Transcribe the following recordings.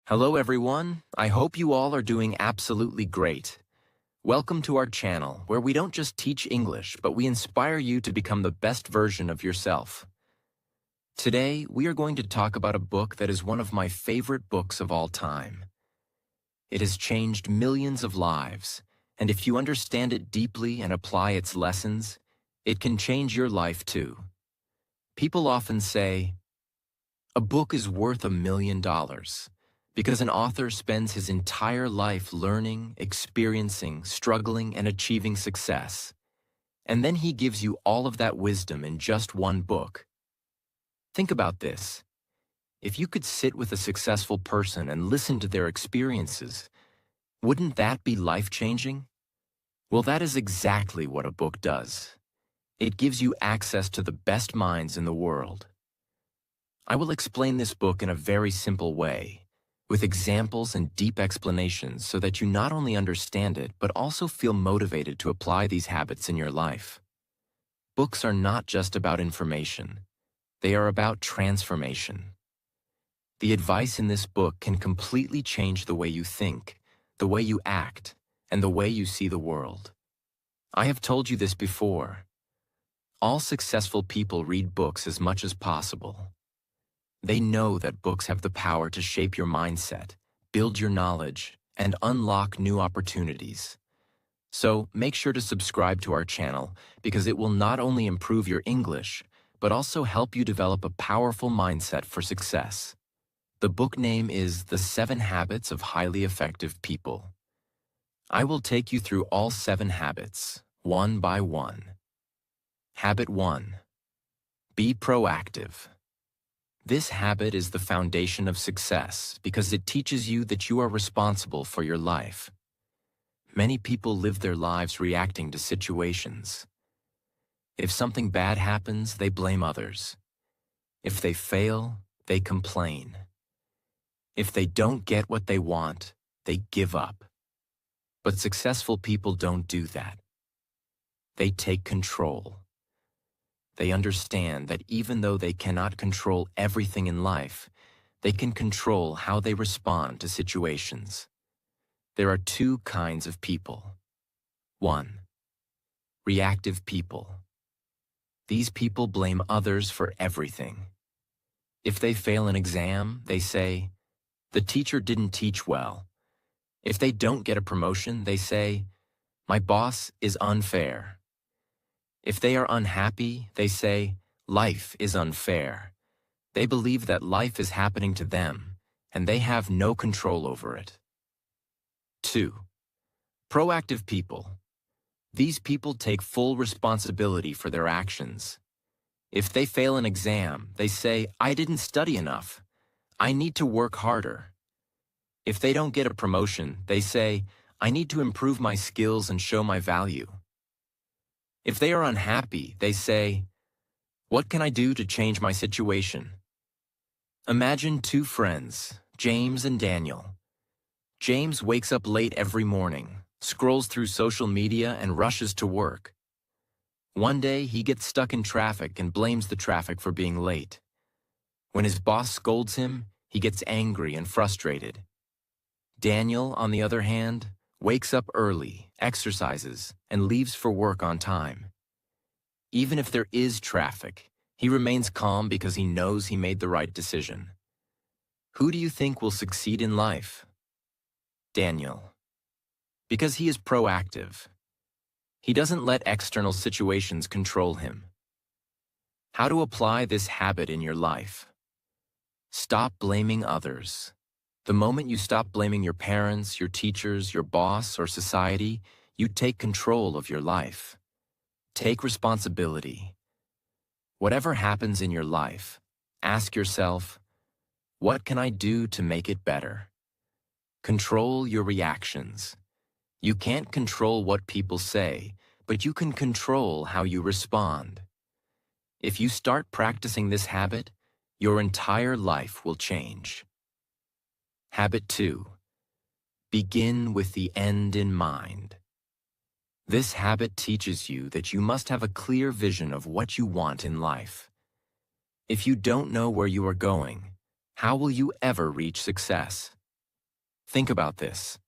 Hello everyone, I hope you all are doing absolutely great. Welcome to our channel, where we don't just teach English, but we inspire you to become the best version of yourself. Today, we are going to talk about a book that is one of my favorite books of all time. It has changed millions of lives, and if you understand it deeply and apply its lessons, it can change your life too. People often say, a book is worth $1 million. Because an author spends his entire life learning, experiencing, struggling, and achieving success. And then he gives you all of that wisdom in just one book. Think about this. If you could sit with a successful person and listen to their experiences, wouldn't that be life-changing? Well, that is exactly what a book does. It gives you access to the best minds in the world. I will explain this book in a very simple way, with examples and deep explanations so that you not only understand it, but also feel motivated to apply these habits in your life. Books are not just about information. They are about transformation. The advice in this book can completely change the way you think, the way you act, and the way you see the world. I have told you this before. All successful people read books as much as possible. They know that books have the power to shape your mindset, build your knowledge, and unlock new opportunities. So make sure to subscribe to our channel because it will not only improve your English, but also help you develop a powerful mindset for success. The book name is The 7 Habits of Highly Effective People. I will take you through all 7 habits, one by one. Habit 1. Be proactive. This habit is the foundation of success because it teaches you that you are responsible for your life. Many people live their lives reacting to situations. If something bad happens, they blame others. If they fail, they complain. If they don't get what they want, they give up. But successful people don't do that. They take control. They understand that even though they cannot control everything in life, they can control how they respond to situations. There are 2 kinds of people. 1. Reactive people. These people blame others for everything. If they fail an exam, they say, "The teacher didn't teach well." If they don't get a promotion, they say, "My boss is unfair." If they are unhappy, they say, "Life is unfair." They believe that life is happening to them, and they have no control over it. 2. Proactive people. These people take full responsibility for their actions. If they fail an exam, they say, "I didn't study enough. I need to work harder." If they don't get a promotion, they say, "I need to improve my skills and show my value." If they are unhappy, they say, "What can I do to change my situation?" Imagine 2 friends, James and Daniel. James wakes up late every morning, scrolls through social media, and rushes to work. One day, he gets stuck in traffic and blames the traffic for being late. When his boss scolds him, he gets angry and frustrated. Daniel, on the other hand, wakes up early, exercises, and leaves for work on time. Even if there is traffic, he remains calm because he knows he made the right decision. Who do you think will succeed in life? Daniel. Because he is proactive. He doesn't let external situations control him. How to apply this habit in your life? Stop blaming others. The moment you stop blaming your parents, your teachers, your boss, or society, you take control of your life. Take responsibility. Whatever happens in your life, ask yourself, what can I do to make it better? Control your reactions. You can't control what people say, but you can control how you respond. If you start practicing this habit, your entire life will change. Habit 2. Begin with the end in mind. This habit teaches you that you must have a clear vision of what you want in life. If you don't know where you are going, how will you ever reach success? Think about this.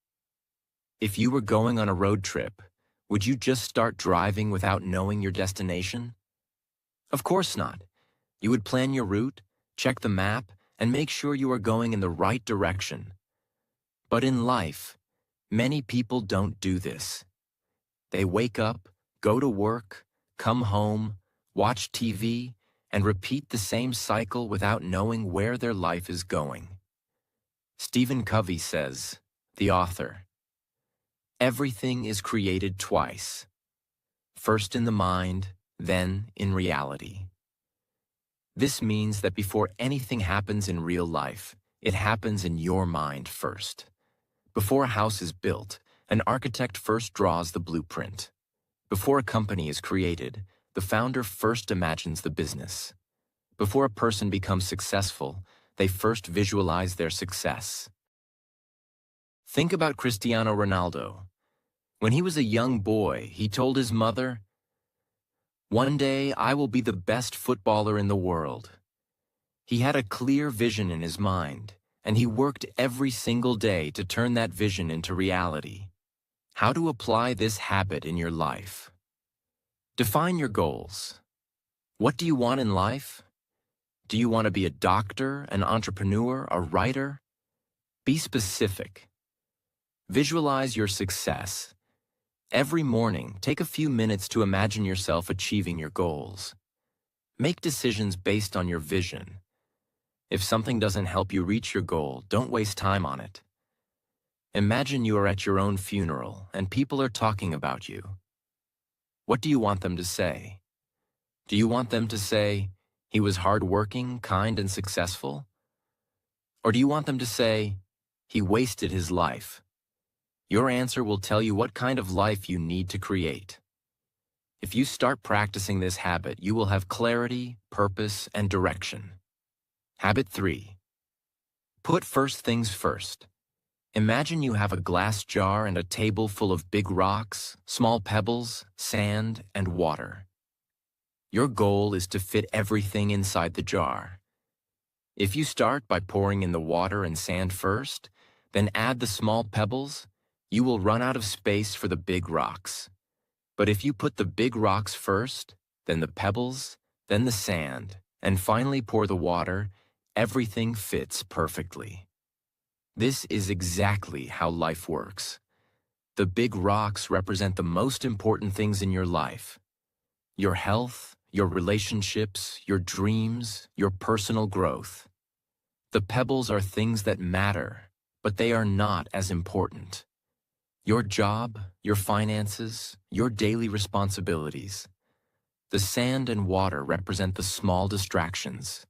If you were going on a road trip, would you just start driving without knowing your destination? Of course not. You would plan your route, check the map, and make sure you are going in the right direction. But in life, many people don't do this. They wake up, go to work, come home, watch TV, and repeat the same cycle without knowing where their life is going. Stephen Covey says, the author, "Everything is created twice, first in the mind, then in reality." This means that before anything happens in real life, it happens in your mind first. Before a house is built, an architect first draws the blueprint. Before a company is created, the founder first imagines the business. Before a person becomes successful, they first visualize their success. Think about Cristiano Ronaldo. When he was a young boy, he told his mother, "One day I will be the best footballer in the world." He had a clear vision in his mind, and he worked every single day to turn that vision into reality. How to apply this habit in your life? Define your goals. What do you want in life? Do you want to be a doctor, an entrepreneur, a writer? Be specific. Visualize your success. Every morning, take a few minutes to imagine yourself achieving your goals. Make decisions based on your vision. If something doesn't help you reach your goal, don't waste time on it. Imagine you are at your own funeral and people are talking about you. What do you want them to say? Do you want them to say, "He was hardworking, kind, and successful"? Or do you want them to say, "He wasted his life"? Your answer will tell you what kind of life you need to create. If you start practicing this habit, you will have clarity, purpose, and direction. Habit 3. Put first things first. Imagine you have a glass jar and a table full of big rocks, small pebbles, sand, and water. Your goal is to fit everything inside the jar. If you start by pouring in the water and sand first, then add the small pebbles, you will run out of space for the big rocks. But if you put the big rocks first, then the pebbles, then the sand, and finally pour the water, everything fits perfectly. This is exactly how life works. The big rocks represent the most important things in your life: your health, your relationships, your dreams, your personal growth. The pebbles are things that matter, but they are not as important. Your job, your finances, your daily responsibilities. The sand and water represent the small distractions.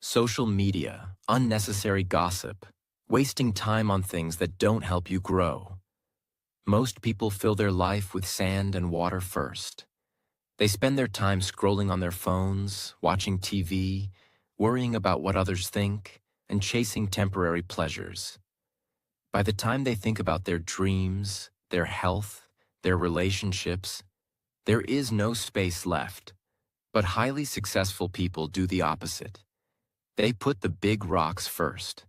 Social media, unnecessary gossip, wasting time on things that don't help you grow. Most people fill their life with sand and water first. They spend their time scrolling on their phones, watching TV, worrying about what others think, and chasing temporary pleasures. By the time they think about their dreams, their health, their relationships, there is no space left. But highly successful people do the opposite. They put the big rocks first.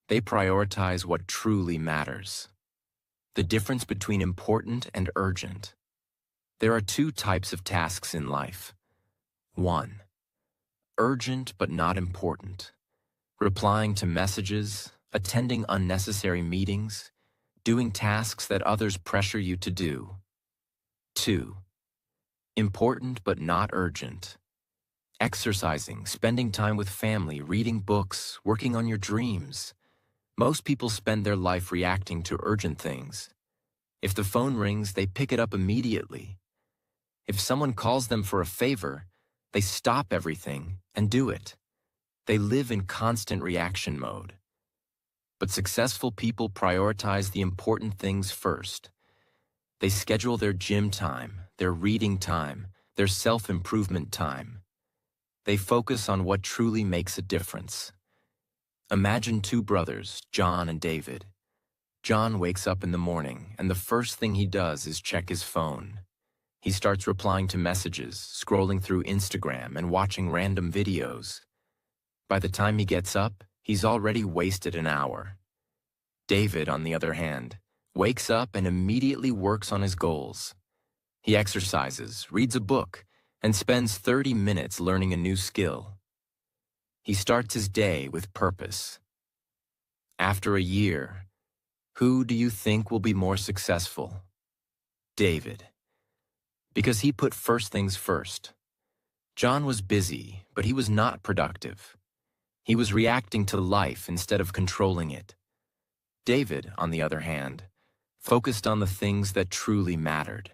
They prioritize what truly matters. The difference between important and urgent. There are two types of tasks in life. 1. Urgent but not important. Replying to messages, attending unnecessary meetings, doing tasks that others pressure you to do. 2. Important but not urgent. Exercising, spending time with family, reading books, working on your dreams. Most people spend their life reacting to urgent things. If the phone rings, they pick it up immediately. If someone calls them for a favor, they stop everything and do it. They live in constant reaction mode. But successful people prioritize the important things first. They schedule their gym time, their reading time, their self-improvement time. They focus on what truly makes a difference. Imagine two brothers, John and David. John wakes up in the morning, and the first thing he does is check his phone. He starts replying to messages, scrolling through Instagram, and watching random videos. By the time he gets up, he's already wasted an hour. David, on the other hand, wakes up and immediately works on his goals. He exercises, reads a book, and spends 30 minutes learning a new skill. He starts his day with purpose. After a year, who do you think will be more successful? David. Because he put first things first. John was busy, but he was not productive. He was reacting to life instead of controlling it. David, on the other hand, focused on the things that truly mattered.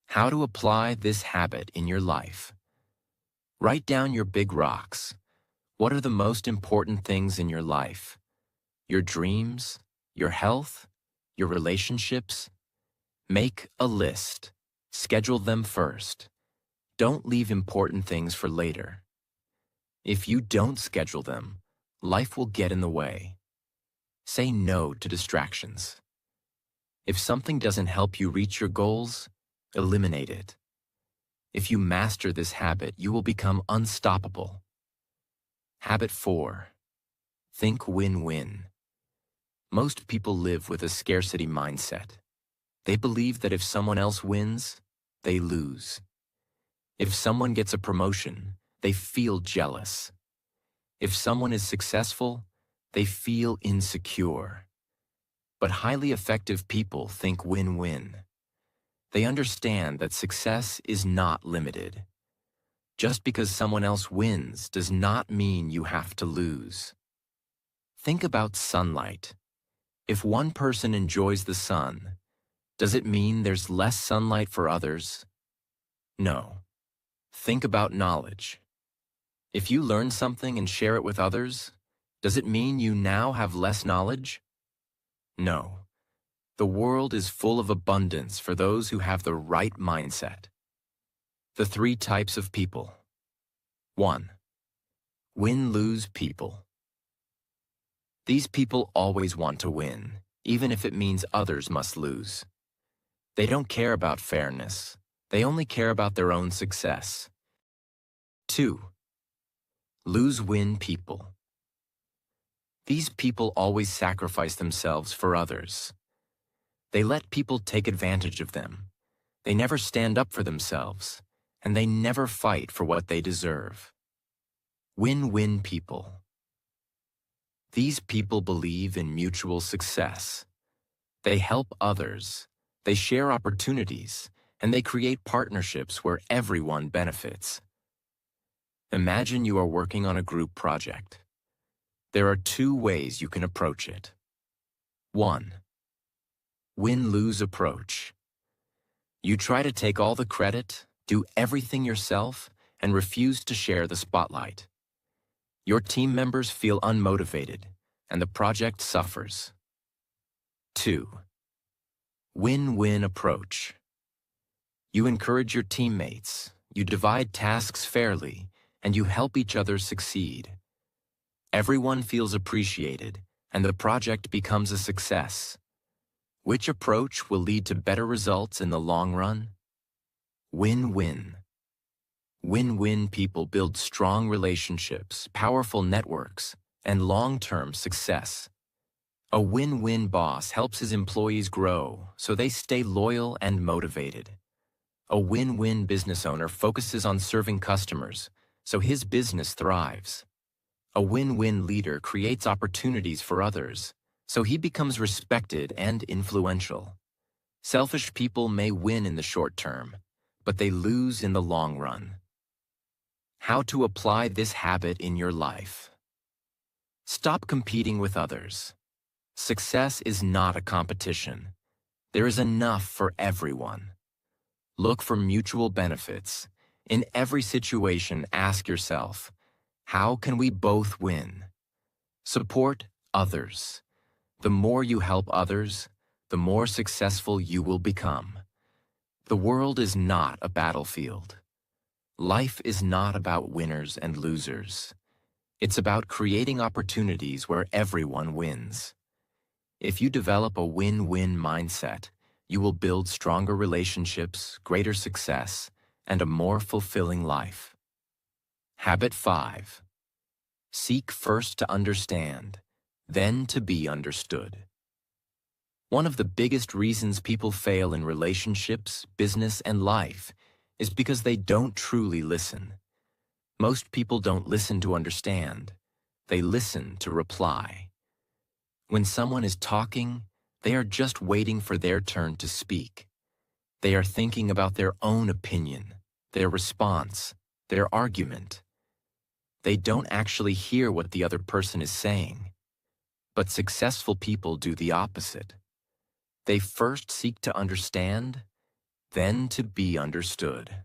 How to apply this habit in your life. Write down your big rocks. What are the most important things in your life? Your dreams, your health, your relationships? Make a list. Schedule them first. Don't leave important things for later. If you don't schedule them, life will get in the way. Say no to distractions. If something doesn't help you reach your goals, eliminate it. If you master this habit, you will become unstoppable. Habit 4. Think win-win. Most people live with a scarcity mindset. They believe that if someone else wins, they lose. If someone gets a promotion, they feel jealous. If someone is successful, they feel insecure. But highly effective people think win-win. They understand that success is not limited. Just because someone else wins does not mean you have to lose. Think about sunlight. If one person enjoys the sun, does it mean there's less sunlight for others? No. Think about knowledge. If you learn something and share it with others, does it mean you now have less knowledge? No. The world is full of abundance for those who have the right mindset. The 3 types of people. 1. Win-lose people. These people always want to win, even if it means others must lose. They don't care about fairness. They only care about their own success. 2. Lose-win people. These people always sacrifice themselves for others. They let people take advantage of them. They never stand up for themselves, and they never fight for what they deserve. Win-win people. These people believe in mutual success. They help others, they share opportunities, and they create partnerships where everyone benefits. Imagine you are working on a group project. There are 2 ways you can approach it. 1. Win-lose approach. You try to take all the credit, do everything yourself, and refuse to share the spotlight. Your team members feel unmotivated, and the project suffers. 2. Win-win approach. You encourage your teammates, you divide tasks fairly, and you help each other succeed. Everyone feels appreciated, and the project becomes a success. Which approach will lead to better results in the long run? Win-win. Win-win people build strong relationships, powerful networks, and long-term success. A win-win boss helps his employees grow, so they stay loyal and motivated. A win-win business owner focuses on serving customers, so his business thrives. A win-win leader creates opportunities for others, so he becomes respected and influential. Selfish people may win in the short term, but they lose in the long run. How to apply this habit in your life. Stop competing with others. Success is not a competition. There is enough for everyone. Look for mutual benefits. In every situation, ask yourself, how can we both win? Support others. The more you help others, the more successful you will become. The world is not a battlefield. Life is not about winners and losers. It's about creating opportunities where everyone wins. If you develop a win-win mindset, you will build stronger relationships, greater success, and a more fulfilling life. Habit 5. Seek first to understand, then to be understood. One of the biggest reasons people fail in relationships, business, and life is because they don't truly listen. Most people don't listen to understand. They listen to reply. When someone is talking, they are just waiting for their turn to speak. They are thinking about their own opinion, their response, their argument. They don't actually hear what the other person is saying. But successful people do the opposite. They first seek to understand, then to be understood.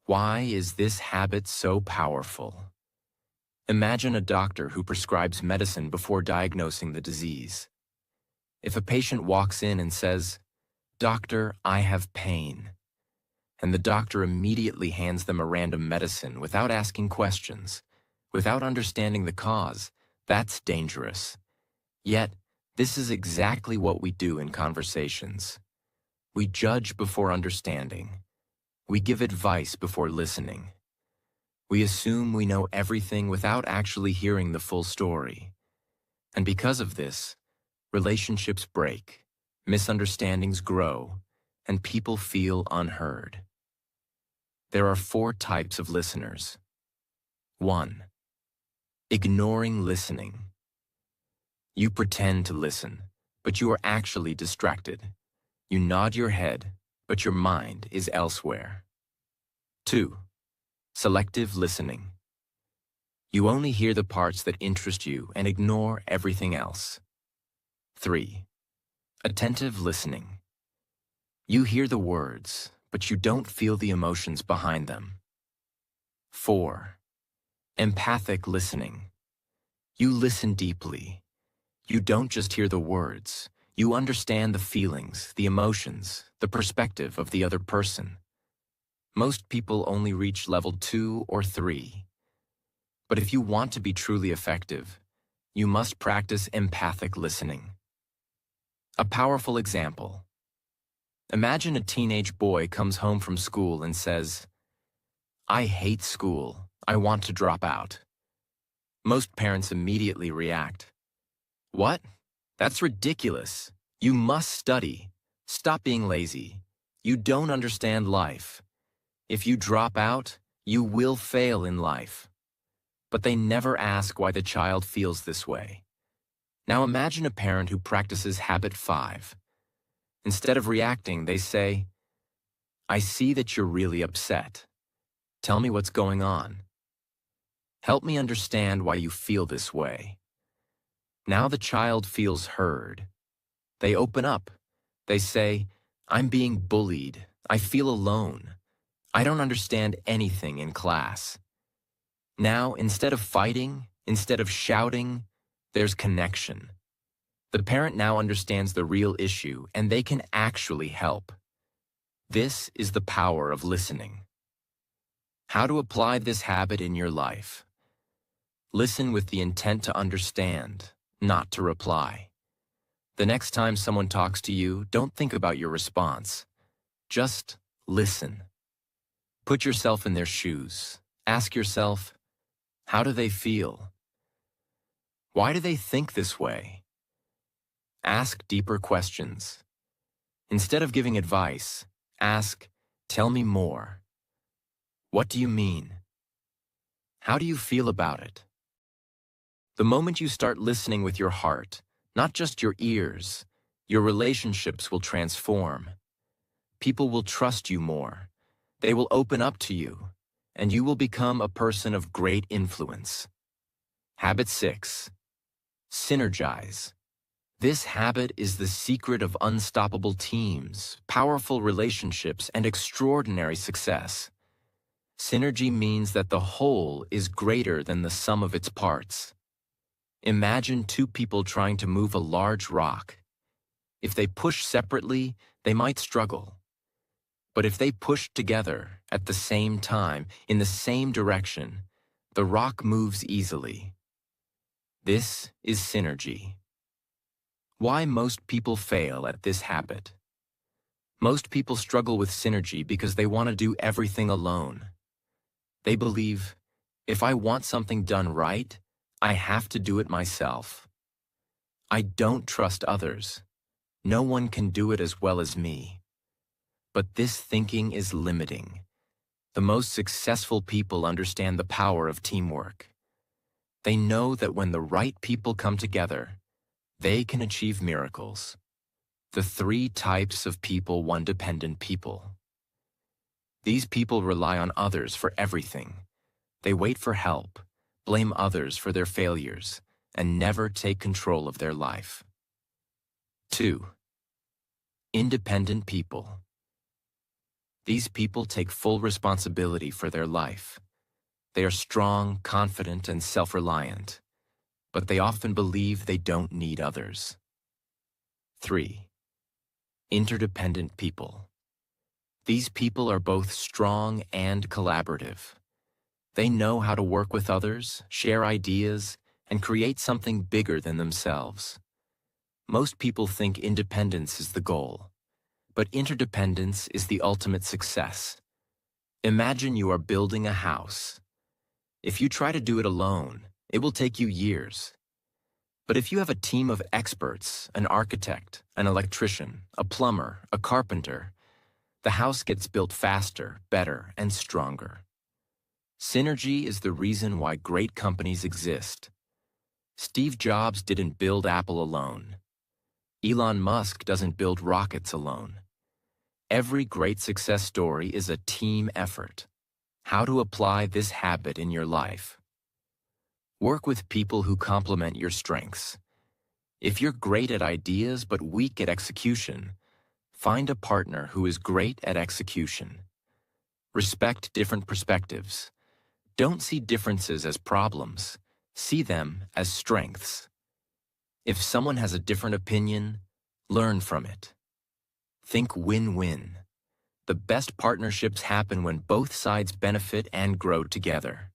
Why is this habit so powerful? Imagine a doctor who prescribes medicine before diagnosing the disease. If a patient walks in and says, "Doctor, I have pain," and the doctor immediately hands them a random medicine without asking questions, without understanding the cause, that's dangerous. Yet, this is exactly what we do in conversations. We judge before understanding. We give advice before listening. We assume we know everything without actually hearing the full story. And because of this, relationships break, misunderstandings grow, and people feel unheard. There are 4 types of listeners. 1. Ignoring listening. You pretend to listen, but you are actually distracted. You nod your head, but your mind is elsewhere. 2. Selective listening. You only hear the parts that interest you and ignore everything else. 3. Attentive listening. You hear the words, but you don't feel the emotions behind them. 4. Empathic listening. You listen deeply. You don't just hear the words. You understand the feelings, the emotions, the perspective of the other person. Most people only reach level 2 or 3. But if you want to be truly effective, you must practice empathic listening. A powerful example. Imagine a teenage boy comes home from school and says, "I hate school. I want to drop out." Most parents immediately react. "What? That's ridiculous. You must study. Stop being lazy. You don't understand life. If you drop out, you will fail in life." But they never ask why the child feels this way. Now imagine a parent who practices habit 5. Instead of reacting, they say, "I see that you're really upset. Tell me what's going on. Help me understand why you feel this way." Now the child feels heard. They open up. They say, "I'm being bullied. I feel alone. I don't understand anything in class." Now, instead of fighting, instead of shouting, there's connection. The parent now understands the real issue, and they can actually help. This is the power of listening. How to apply this habit in your life? Listen with the intent to understand, not to reply. The next time someone talks to you, don't think about your response. Just listen. Put yourself in their shoes. Ask yourself, how do they feel? Why do they think this way? Ask deeper questions. Instead of giving advice, ask, "Tell me more. What do you mean? How do you feel about it?" The moment you start listening with your heart, not just your ears, your relationships will transform. People will trust you more. They will open up to you, and you will become a person of great influence. Habit 6. Synergize. This habit is the secret of unstoppable teams, powerful relationships, and extraordinary success. Synergy means that the whole is greater than the sum of its parts. Imagine 2 people trying to move a large rock. If they push separately, they might struggle. But if they push together at the same time, in the same direction, the rock moves easily. This is synergy. Why most people fail at this habit? Most people struggle with synergy because they want to do everything alone. They believe, if I want something done right, I have to do it myself. I don't trust others. No one can do it as well as me. But this thinking is limiting. The most successful people understand the power of teamwork. They know that when the right people come together, they can achieve miracles. The 3 types of people: 1. Dependent people. These people rely on others for everything. They wait for help, blame others for their failures, and never take control of their life. 2. Independent people. These people take full responsibility for their life. They are strong, confident, and self-reliant, but they often believe they don't need others. 3. Interdependent people. These people are both strong and collaborative. They know how to work with others, share ideas, and create something bigger than themselves. Most people think independence is the goal, but interdependence is the ultimate success. Imagine you are building a house. If you try to do it alone, it will take you years. But if you have a team of experts, an architect, an electrician, a plumber, a carpenter, the house gets built faster, better, and stronger. Synergy is the reason why great companies exist. Steve Jobs didn't build Apple alone. Elon Musk doesn't build rockets alone. Every great success story is a team effort. How to apply this habit in your life? Work with people who complement your strengths. If you're great at ideas but weak at execution, find a partner who is great at execution. Respect different perspectives. Don't see differences as problems. See them as strengths. If someone has a different opinion, learn from it. Think win-win. The best partnerships happen when both sides benefit and grow together.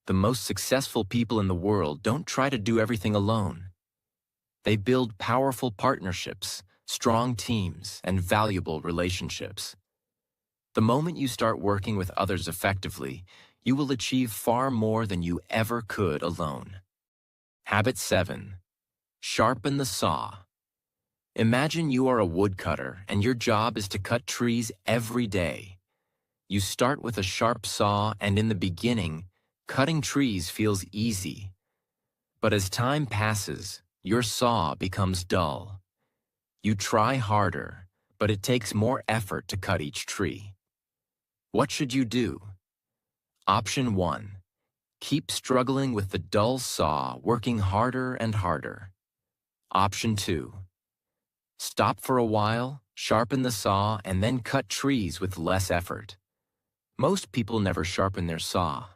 The most successful people in the world don't try to do everything alone. They build powerful partnerships, strong teams, and valuable relationships. The moment you start working with others effectively, you will achieve far more than you ever could alone. Habit 7. Sharpen the saw. Imagine you are a woodcutter and your job is to cut trees every day. You start with a sharp saw, and in the beginning, cutting trees feels easy. But as time passes, your saw becomes dull. You try harder, but it takes more effort to cut each tree. What should you do? Option 1. Keep struggling with the dull saw, working harder and harder. Option 2. Stop for a while, sharpen the saw, and then cut trees with less effort. Most people never sharpen their saw.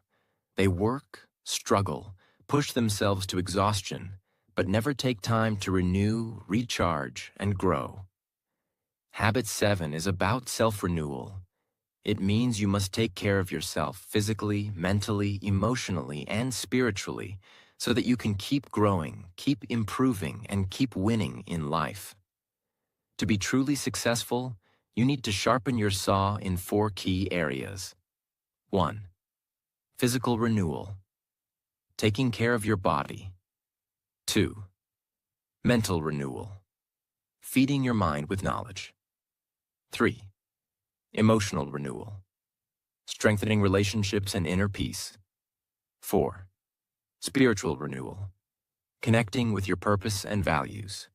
They work, struggle, push themselves to exhaustion, but never take time to renew, recharge, and grow. Habit 7 is about self-renewal. It means you must take care of yourself physically, mentally, emotionally, and spiritually so that you can keep growing, keep improving, and keep winning in life. To be truly successful, you need to sharpen your saw in 4 key areas. 1. Physical renewal. Taking care of your body. 2. Mental renewal. Feeding your mind with knowledge. 3. Emotional renewal. Strengthening relationships and inner peace. 4. Spiritual renewal. Connecting with your purpose and values.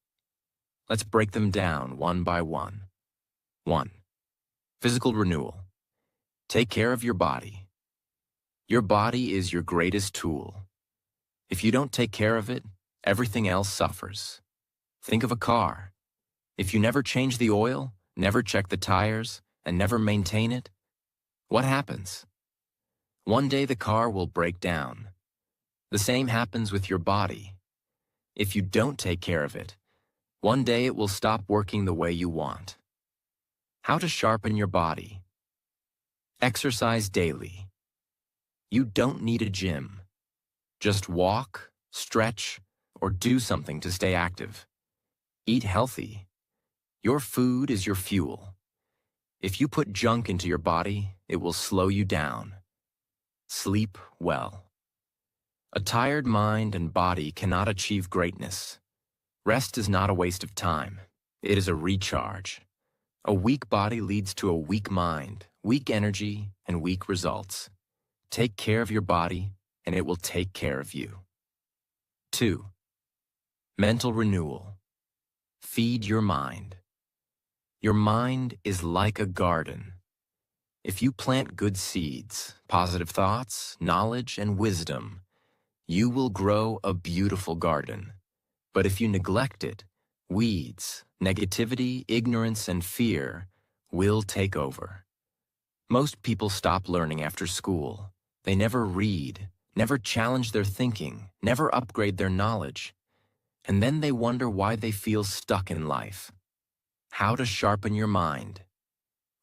Let's break them down one by one. 1. Physical renewal. Take care of your body. Your body is your greatest tool. If you don't take care of it, everything else suffers. Think of a car. If you never change the oil, never check the tires, and never maintain it, what happens? One day the car will break down. The same happens with your body. If you don't take care of it, one day it will stop working the way you want. How to sharpen your body. Exercise daily. You don't need a gym. Just walk, stretch, or do something to stay active. Eat healthy. Your food is your fuel. If you put junk into your body, it will slow you down. Sleep well. A tired mind and body cannot achieve greatness. Rest is not a waste of time. It is a recharge. A weak body leads to a weak mind, weak energy, and weak results. Take care of your body, and it will take care of you. 2. Mental renewal. Feed your mind. Your mind is like a garden. If you plant good seeds, positive thoughts, knowledge, and wisdom, you will grow a beautiful garden. But if you neglect it, weeds, negativity, ignorance, and fear will take over. Most people stop learning after school. They never read, never challenge their thinking, never upgrade their knowledge. And then they wonder why they feel stuck in life. How to sharpen your mind.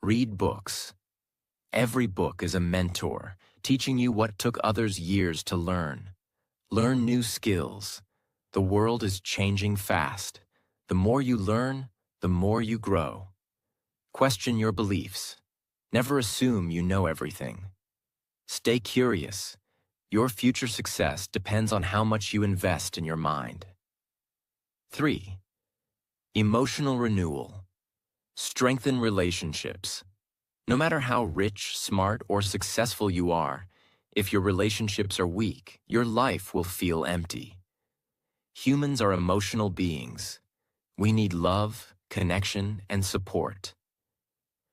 Read books. Every book is a mentor, teaching you what took others years to learn. Learn new skills. The world is changing fast. The more you learn, the more you grow. Question your beliefs. Never assume you know everything. Stay curious. Your future success depends on how much you invest in your mind. 3. Emotional renewal. Strengthen relationships. No matter how rich, smart, or successful you are, if your relationships are weak, your life will feel empty. Humans are emotional beings. We need love, connection, and support.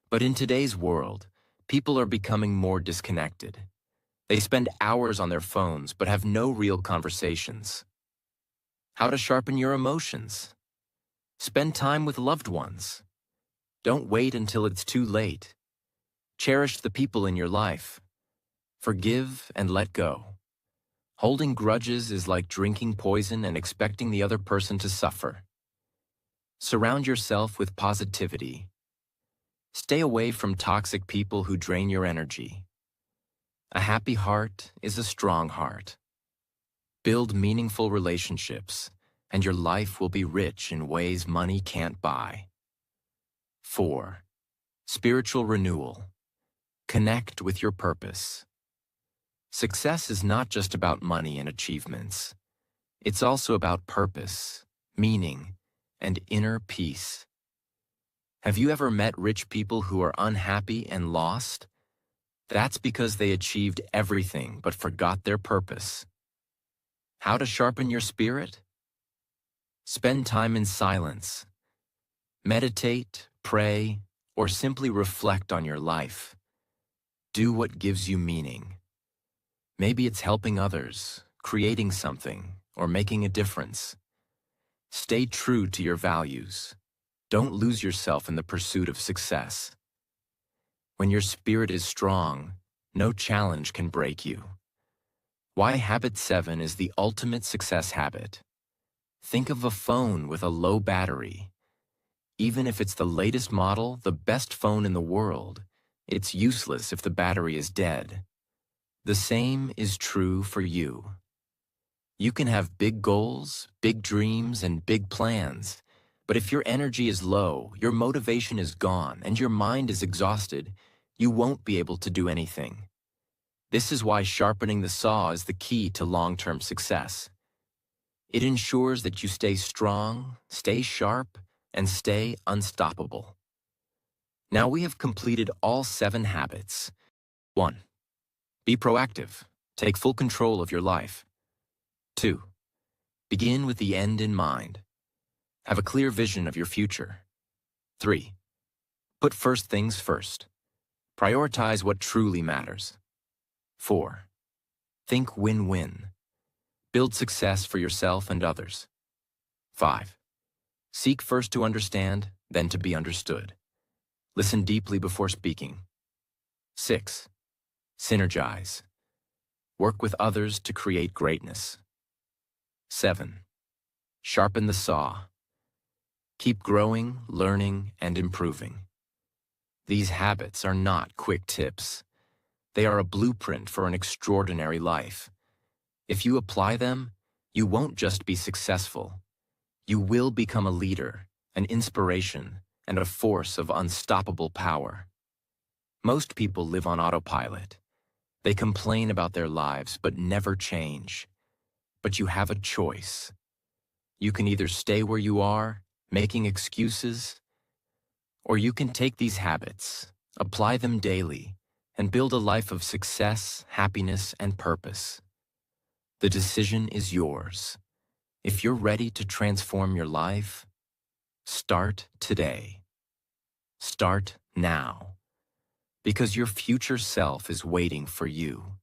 But in today's world, people are becoming more disconnected. They spend hours on their phones but have no real conversations. How to sharpen your emotions. Spend time with loved ones. Don't wait until it's too late. Cherish the people in your life. Forgive and let go. Holding grudges is like drinking poison and expecting the other person to suffer. Surround yourself with positivity. Stay away from toxic people who drain your energy. A happy heart is a strong heart. Build meaningful relationships, and your life will be rich in ways money can't buy. 4. Spiritual renewal. Connect with your purpose. Success is not just about money and achievements. It's also about purpose, meaning, and inner peace. Have you ever met rich people who are unhappy and lost? That's because they achieved everything but forgot their purpose. How to sharpen your spirit? Spend time in silence. Meditate, pray, or simply reflect on your life. Do what gives you meaning. Maybe it's helping others, creating something, or making a difference. Stay true to your values. Don't lose yourself in the pursuit of success. When your spirit is strong, no challenge can break you. Why Habit 7 is the ultimate success habit. Think of a phone with a low battery. Even if it's the latest model, the best phone in the world, it's useless if the battery is dead. The same is true for you. You can have big goals, big dreams, and big plans, but if your energy is low, your motivation is gone, and your mind is exhausted, you won't be able to do anything. This is why sharpening the saw is the key to long-term success. It ensures that you stay strong, stay sharp, and stay unstoppable. Now we have completed all 7 habits. 1. Be proactive. Take full control of your life. 2. Begin with the end in mind. Have a clear vision of your future. 3. Put first things first. Prioritize what truly matters. 4. Think win-win. Build success for yourself and others. 5. Seek first to understand, then to be understood. Listen deeply before speaking. 6. Synergize. Work with others to create greatness. 7. Sharpen the saw. Keep growing, learning, and improving. These habits are not quick tips. They are a blueprint for an extraordinary life. If you apply them, you won't just be successful. You will become a leader, an inspiration, and a force of unstoppable power. Most people live on autopilot. They complain about their lives but never change. But you have a choice. You can either stay where you are, making excuses, or you can take these habits, apply them daily, and build a life of success, happiness, and purpose. The decision is yours. If you're ready to transform your life, start today. Start now, because your future self is waiting for you.